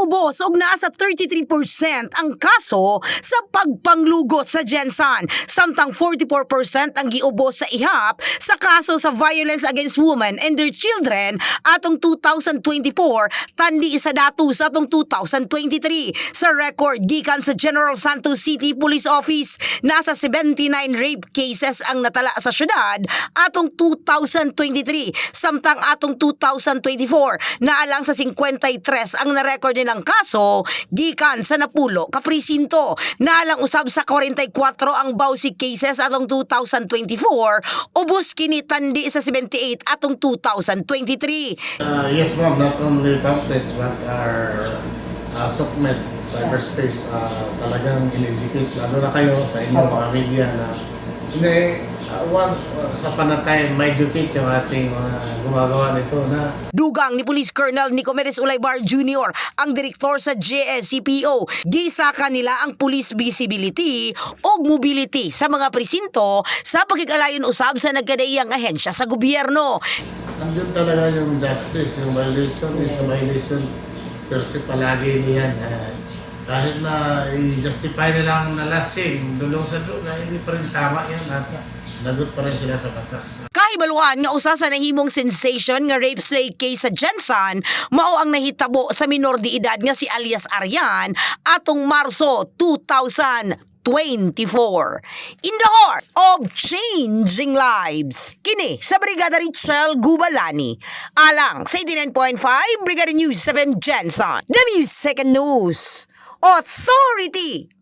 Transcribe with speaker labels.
Speaker 1: naubos og naa sa 33% ang kaso sa pagpanglugot sa Gensan, samtang 44% ang giubos sa ihap sa kaso sa violence against women and their children atong 2024 tandi sa datos atong 2023. Sa record gikan sa General Santos City Police Office, nasa 79 rape cases ang natala sa syudad atong 2023, samtang atong 2024 naalang sa 53 ang na-record nilang kaso gikan sa napulo ka presinto. Naalang usab sa 44 ang bawsi cases atong 2024, ubos kini tandi sa 78 atong 2023.
Speaker 2: Yes ma'am, not only pamphlets but our SOCMED cyberspace talagang in-educate lalo na kayo sa inyong mga media na sa panatay may duty yung ating mga gumagawa nito na
Speaker 1: Dugang ni Police Colonel Nicomedes Ulaybar Jr., ang direktor sa JSCPO, gisaka nila ang police visibility o mobility sa mga presinto sa pagkikalayon usab sa nagkadaiyang ahensya sa gobyerno.
Speaker 2: andun talaga yung justice, yung violation is a violation per se palagi niyan. Kahit na i-justify nilang nalasing, dulong sa droga, hindi pa rin tama yan at lagot pa rin sila sa batas.
Speaker 1: Kahibaluan nga usa sa nahimong sensation nga rape slay case sa Gensan mao ang nahitabo sa minor de edad nga si alias Aryan atong Marso 2024. In the heart of changing lives, kini sa Brigada Richel Gubalani, alang sa 89.5 Brigada News 7 Gensan, the Music and News Authority.